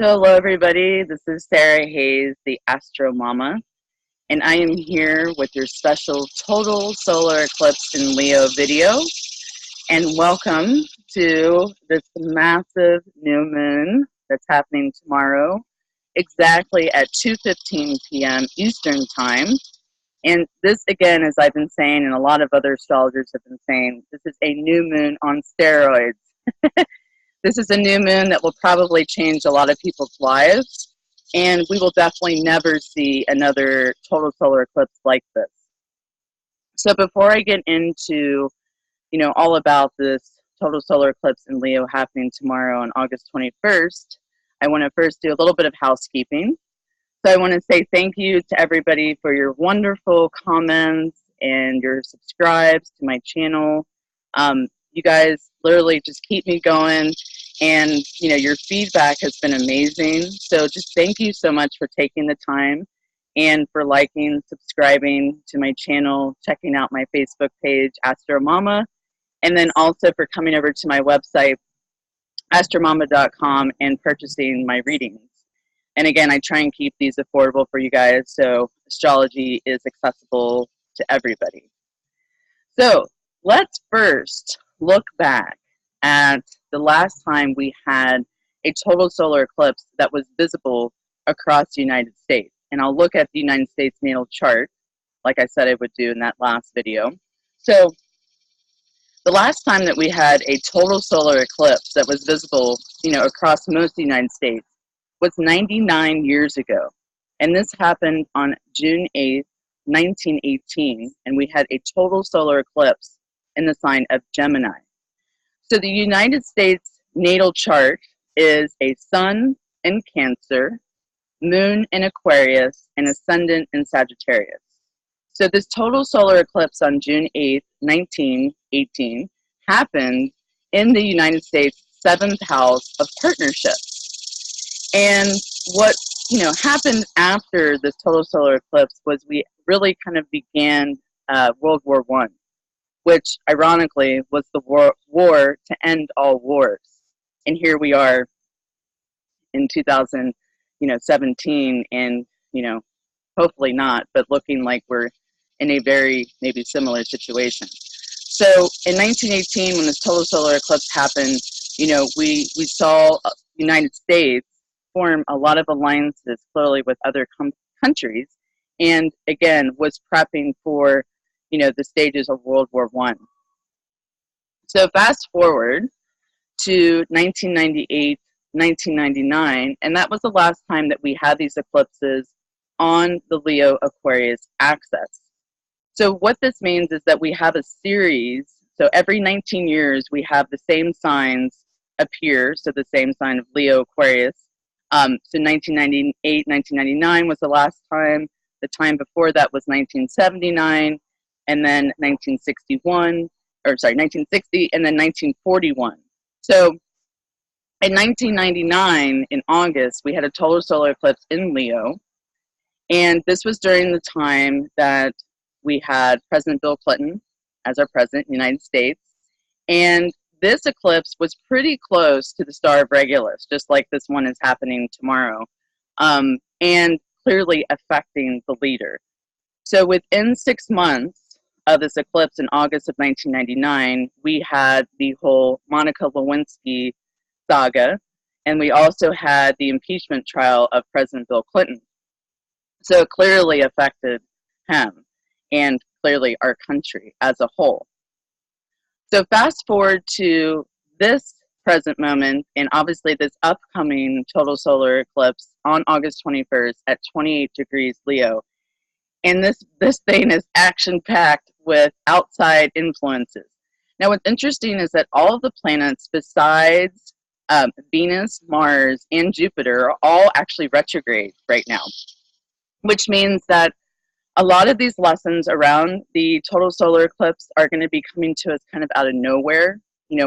So hello everybody, this is Sarah Hayes, the Astromomma, and I am here with your special Total Solar Eclipse in Leo video, and welcome to this massive new moon that's happening tomorrow, exactly at 2:15 p.m. Eastern Time. And this, again, as I've been saying, and a lot of other astrologers have been saying, this is a new moon on steroids. This is a new moon that will probably change a lot of people's lives, and we will definitely never see another total solar eclipse like this. So before I get into, all about this total solar eclipse in Leo happening tomorrow on August 21st, I want to first do a little bit of housekeeping. So I want to say thank you to everybody for your wonderful comments and your subscribes to my channel. You guys literally just keep me going, and your feedback has been amazing. So just thank you so much for taking the time and for liking, subscribing to my channel, checking out my Facebook page, Astromomma, and then also for coming over to my website, astromomma.com, and purchasing my readings. And again, I try and keep these affordable for you guys, so astrology is accessible to everybody. So let's first look back at the last time we had a total solar eclipse that was visible across the United States. And I'll look at the United States natal chart, like I said I would do in that last video. So the last time that we had a total solar eclipse that was visible, across most of the United States was 99 years ago. And this happened on June 8th, 1918, and we had a total solar eclipse in the sign of Gemini. So the United States natal chart is a sun in Cancer, moon in Aquarius, and ascendant in Sagittarius. So this total solar eclipse on June 8th, 1918 happened in the United States 7th house of partnerships. And what happened after this total solar eclipse was we really kind of began World War I, which ironically was the war to end all wars. And here we are in 2017, and hopefully not, but looking like we're in a very maybe similar situation. So in 1918, when this total solar eclipse happened, we saw United States form a lot of alliances clearly with other countries, and again was prepping for the stages of World War I. So fast forward to 1998, 1999, and that was the last time that we had these eclipses on the Leo Aquarius axis. So what this means is that we have a series, so every 19 years we have the same signs appear, so the same sign of Leo Aquarius. So 1998, 1999 was the last time. The time before that was 1979, and then 1961, 1960, and then 1941. So in 1999, in August, we had a total solar eclipse in Leo, and this was during the time that we had President Bill Clinton as our president in the United States, and this eclipse was pretty close to the star of Regulus, just like this one is happening tomorrow, and clearly affecting the leader. So within 6 months of this eclipse in August of 1999, we had the whole Monica Lewinsky saga, and we also had the impeachment trial of President Bill Clinton. So it clearly affected him and clearly our country as a whole. So fast forward to this present moment, and obviously this upcoming total solar eclipse on August 21st at 28 degrees Leo. And this thing is action-packed with outside influences. Now what's interesting is that all of the planets besides Venus, Mars, and Jupiter are all actually retrograde right now, which means that a lot of these lessons around the total solar eclipse are going to be coming to us kind of out of nowhere.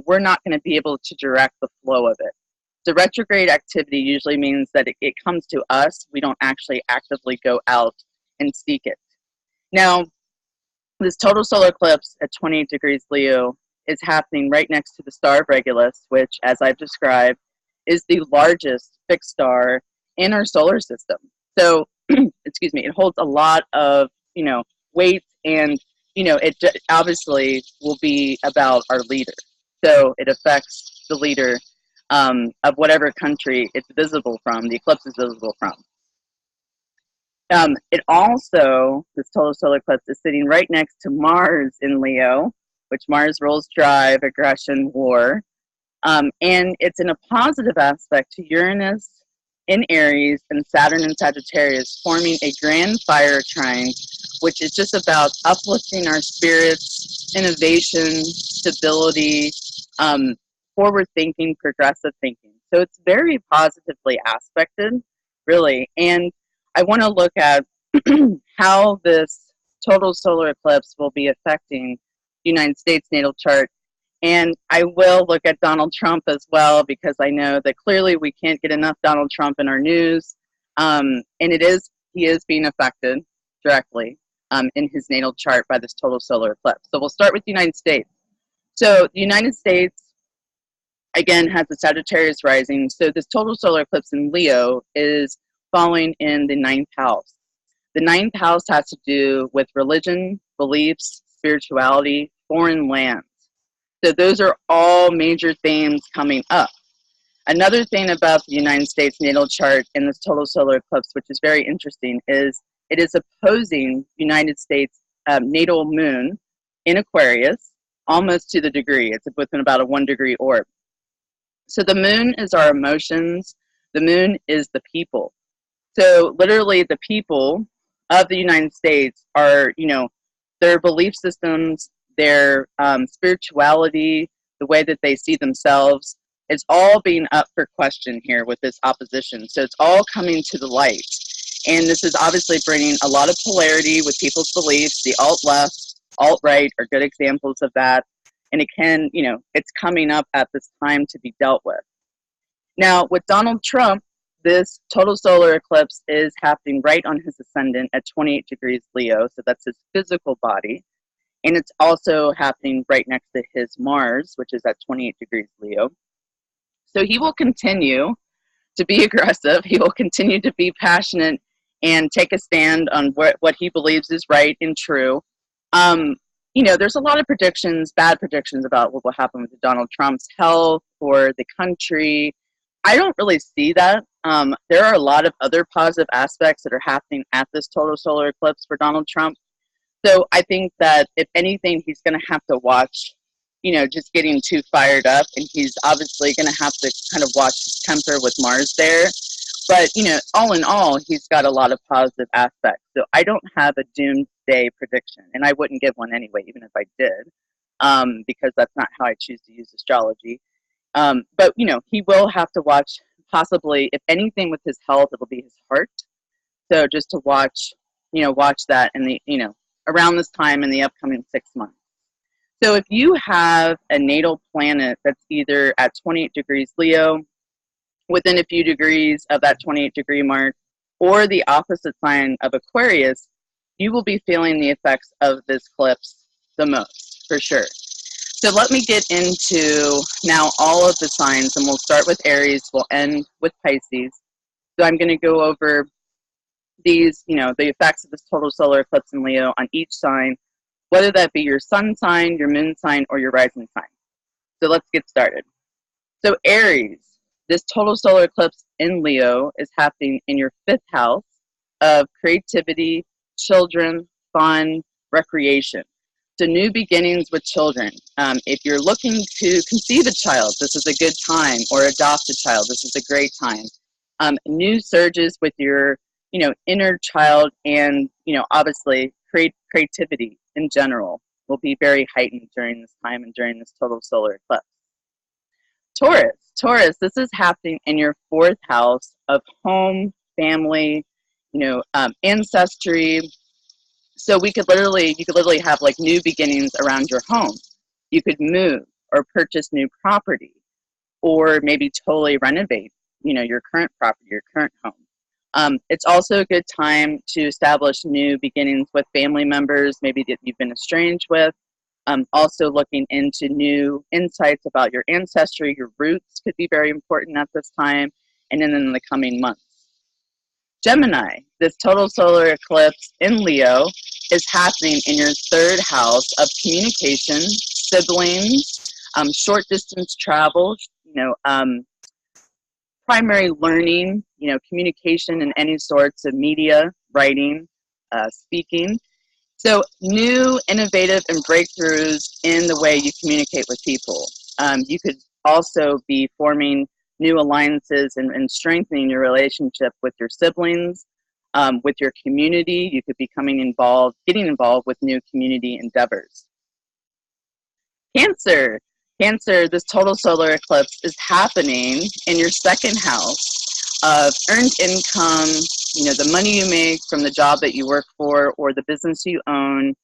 We're not going to be able to direct the flow of it. The retrograde activity usually means that it comes to us. We don't actually actively go out and seek it. Now, this total solar eclipse at 28 degrees Leo is happening right next to the star of Regulus, which, as I've described, is the largest fixed star in our solar system. So, excuse me, it holds a lot of, weight, and, it obviously will be about our leader. So it affects the leader of whatever country it's visible from, the eclipse is visible from. It also, this total solar eclipse is sitting right next to Mars in Leo, which Mars rules drive, aggression, war. And it's in a positive aspect to Uranus in Aries and Saturn in Sagittarius, forming a grand fire trine, which is just about uplifting our spirits, innovation, stability, forward thinking, progressive thinking. So it's very positively aspected, really. And I want to look at how this total solar eclipse will be affecting the United States natal chart. And I will look at Donald Trump as well, because I know that clearly we can't get enough Donald Trump in our news. And he is being affected directly in his natal chart by this total solar eclipse. So we'll start with the United States. So the United States, again, has the Sagittarius rising. So this total solar eclipse in Leo is falling in the 9th house. The 9th house has to do with religion, beliefs, spirituality, foreign lands. So those are all major themes coming up. Another thing about the United States natal chart in this total solar eclipse, which is very interesting, is it is opposing United States natal moon in Aquarius, almost to the degree. It's within about a 1 degree orb. So the moon is our emotions. The moon is the people. So literally the people of the United States are, their belief systems, their spirituality, the way that they see themselves, is all being up for question here with this opposition. So it's all coming to the light. And this is obviously bringing a lot of polarity with people's beliefs. The alt-left, alt-right are good examples of that. And it can, it's coming up at this time to be dealt with. Now, with Donald Trump, this total solar eclipse is happening right on his ascendant at 28 degrees Leo. So that's his physical body. And it's also happening right next to his Mars, which is at 28 degrees Leo. So he will continue to be aggressive. He will continue to be passionate and take a stand on what he believes is right and true. There's a lot of predictions, bad predictions about what will happen with Donald Trump's health or the country. I don't really see that. There are a lot of other positive aspects that are happening at this total solar eclipse for Donald Trump. So I think that if anything, he's going to have to watch, just getting too fired up. And he's obviously going to have to kind of watch his temper with Mars there. But, all in all, he's got a lot of positive aspects. So I don't have a doomsday prediction. And I wouldn't give one anyway, even if I did, because that's not how I choose to use astrology. But, he will have to watch, possibly, if anything with his health, it'll be his heart. So just to watch that in the, around this time in the upcoming 6 months. So if you have a natal planet that's either at 28 degrees Leo, within a few degrees of that 28 degree mark, or the opposite sign of Aquarius, you will be feeling the effects of this eclipse the most, for sure. So let me get into now all of the signs, and we'll start with Aries, we'll end with Pisces. So I'm going to go over these, the effects of this total solar eclipse in Leo on each sign, whether that be your sun sign, your moon sign, or your rising sign. So let's get started. So Aries, this total solar eclipse in Leo is happening in your 5th house of creativity, children, fun, recreation. So new beginnings with children. If you're looking to conceive a child, this is a good time, or adopt a child, this is a great time. New surges with your, inner child, and, obviously creativity in general will be very heightened during this time and during this total solar eclipse. Taurus, this is happening in your 4th house of home, family, ancestry. So you could literally have like new beginnings around your home. You could move or purchase new property, or maybe totally renovate, your current property, your current home. It's also a good time to establish new beginnings with family members, maybe that you've been estranged with. Also looking into new insights about your ancestry, your roots could be very important at this time. and then in the coming months. Gemini, this total solar eclipse in Leo is happening in your third house of communication, siblings, short distance travel, primary learning, communication in any sorts of media, writing, speaking. So new, innovative, and breakthroughs in the way you communicate with people. You could also be forming new alliances and strengthening your relationship with your siblings, with your community. You could be getting involved with new community endeavors. Cancer. Cancer, this total solar eclipse is happening in your second house of earned income, the money you make from the job that you work for or the business you own.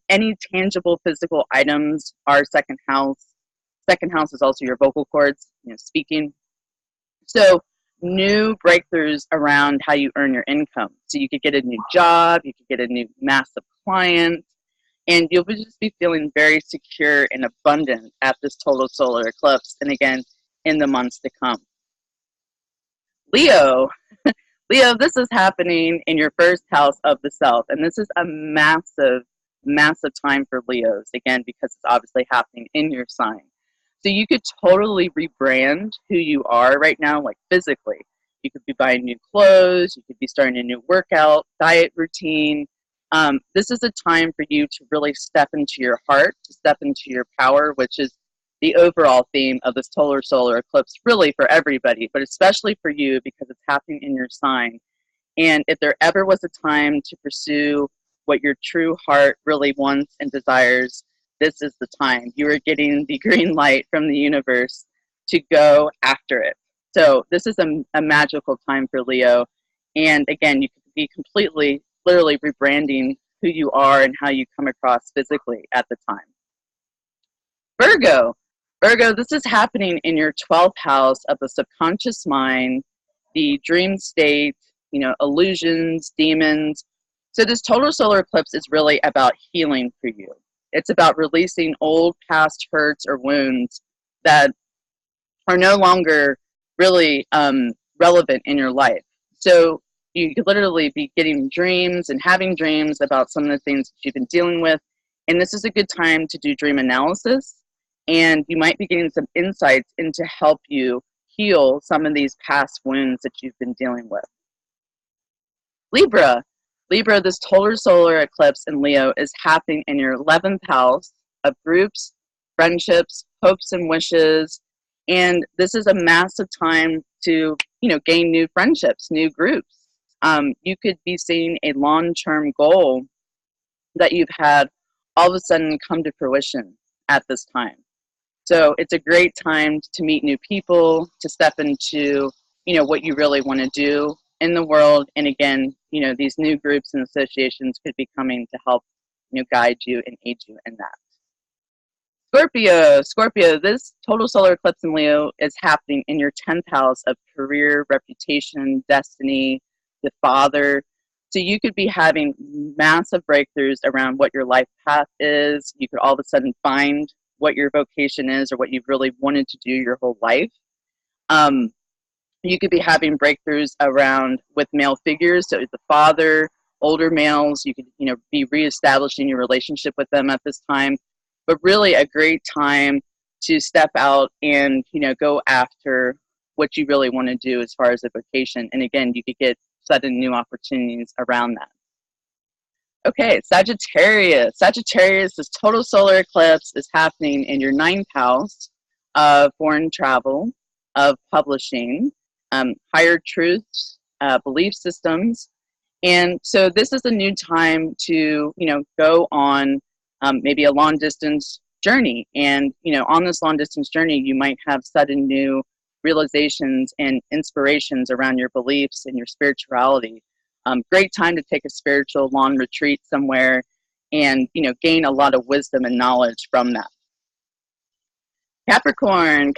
Any tangible physical items are second house. Second house is also your vocal cords, speaking. So new breakthroughs around how you earn your income. So you could get a new job, you could get a new massive client, and you'll just be feeling very secure and abundant at this total solar eclipse, and again, in the months to come. Leo, this is happening in your first house of the self, and this is a massive, massive time for Leos, again, because it's obviously happening in your sign. So you could totally rebrand who you are right now, like physically. You could be buying new clothes, you could be starting a new workout, diet routine. This is a time for you to really step into your heart, to step into your power, which is the overall theme of this total solar eclipse, really for everybody, but especially for you because it's happening in your sign. And if there ever was a time to pursue what your true heart really wants and desires, this is the time. You are getting the green light from the universe to go after it. So this is a magical time for Leo. And again, you could be completely, literally rebranding who you are and how you come across physically at the time. Virgo, this is happening in your 12th house of the subconscious mind, the dream state, illusions, demons. So this total solar eclipse is really about healing for you. It's about releasing old past hurts or wounds that are no longer really relevant in your life. So you could literally be getting dreams and having dreams about some of the things that you've been dealing with. And this is a good time to do dream analysis. And you might be getting some insights into help you heal some of these past wounds that you've been dealing with. Libra, this total solar eclipse in Leo is happening in your 11th house of groups, friendships, hopes and wishes. And this is a massive time to, gain new friendships, new groups. You could be seeing a long-term goal that you've had all of a sudden come to fruition at this time. So it's a great time to meet new people, to step into, what you really want to do in the world. And again, these new groups and associations could be coming to help, guide you and aid you in that. Scorpio, this total solar eclipse in Leo is happening in your 10th house of career, reputation, destiny, the father. So you could be having massive breakthroughs around what your life path is. You could all of a sudden find what your vocation is or what you've really wanted to do your whole life. You could be having breakthroughs around with male figures, so the father, older males. You could be reestablishing your relationship with them at this time, but really a great time to step out and go after what you really want to do as far as a vocation. And again, you could get sudden new opportunities around that. Okay, Sagittarius, this total solar eclipse is happening in your 9th house of foreign travel, of publishing, higher truths, belief systems. And so this is a new time to, go on maybe a long distance journey. And, on this long distance journey, you might have sudden new realizations and inspirations around your beliefs and your spirituality. Great time to take a spiritual long retreat somewhere and, gain a lot of wisdom and knowledge from that. Capricorn,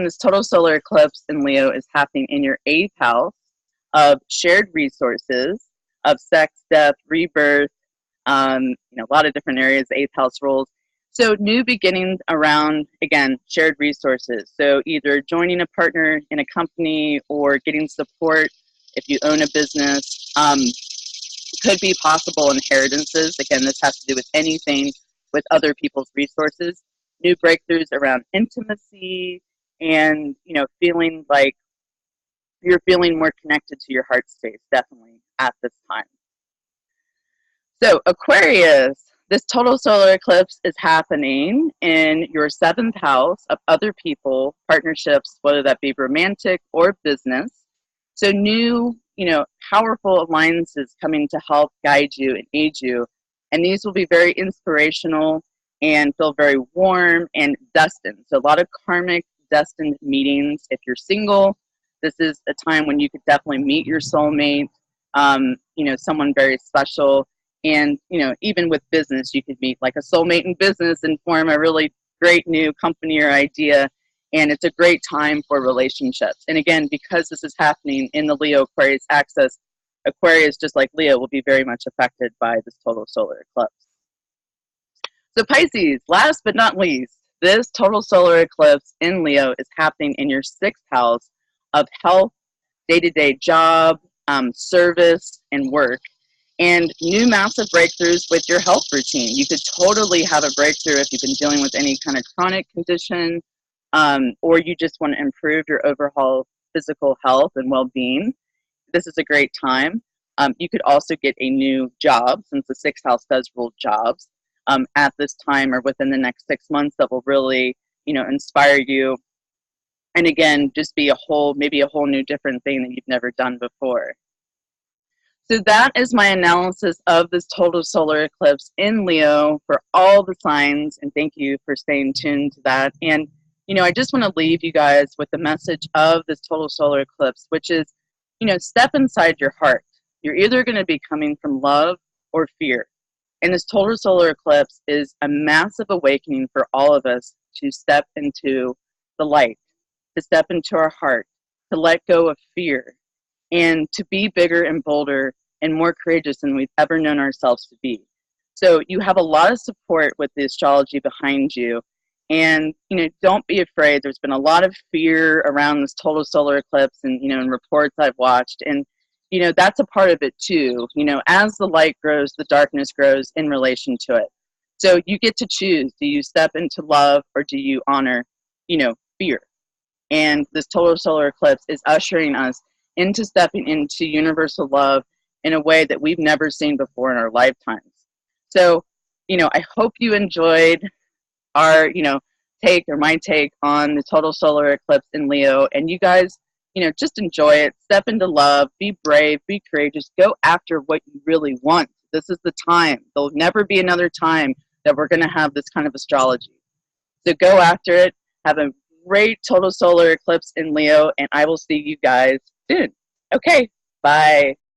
this total solar eclipse in Leo is happening in your 8th house of shared resources, of sex, death, rebirth, a lot of different areas, 8th house rules. So new beginnings around, again, shared resources. So either joining a partner in a company or getting support if you own a business. Could be possible inheritances. Again, this has to do with anything with other people's resources. New breakthroughs around intimacy and, feeling like you're feeling more connected to your heart space, definitely at this time. So Aquarius, this total solar eclipse is happening in your 7th house of other people, partnerships, whether that be romantic or business. So new, powerful alliances coming to help guide you and aid you. And these will be very inspirational and feel very warm and destined. So a lot of karmic destined meetings. If you're single, this is a time when you could definitely meet your soulmate, someone very special. And, even with business, you could meet like a soulmate in business and form a really great new company or idea. And it's a great time for relationships. And again, because this is happening in the Leo Aquarius axis, Aquarius, just like Leo, will be very much affected by this total solar eclipse. So Pisces, last but not least, this total solar eclipse in Leo is happening in your 6th house of health, day-to-day job, service, and work. And new massive breakthroughs with your health routine. You could totally have a breakthrough if you've been dealing with any kind of chronic condition, or you just want to improve your overall physical health and well-being. This is a great time. You could also get a new job, since the 6th house does rule jobs, at this time or within the next 6 months that will really, inspire you. And again, just be maybe a whole new different thing that you've never done before. So that is my analysis of this total solar eclipse in Leo for all the signs, and thank you for staying tuned to that. And, I just want to leave you guys with the message of this total solar eclipse, which is, step inside your heart. You're either going to be coming from love or fear. And this total solar eclipse is a massive awakening for all of us to step into the light, to step into our heart, to let go of fear, and to be bigger and bolder and more courageous than we've ever known ourselves to be. So you have a lot of support with the astrology behind you. And, don't be afraid. There's been a lot of fear around this total solar eclipse and, in reports I've watched. And, that's a part of it too. As the light grows, the darkness grows in relation to it. So you get to choose. Do you step into love or do you honor, fear? And this total solar eclipse is ushering us into stepping into universal love in a way that we've never seen before in our lifetimes. So, I hope you enjoyed our, my take on the total solar eclipse in Leo. And you guys, just enjoy it. Step into love. Be brave. Be courageous. Go after what you really want. This is the time. There'll never be another time that we're going to have this kind of astrology. So go after it. Have a great total solar eclipse in Leo, and I will see you guys soon. Okay, bye.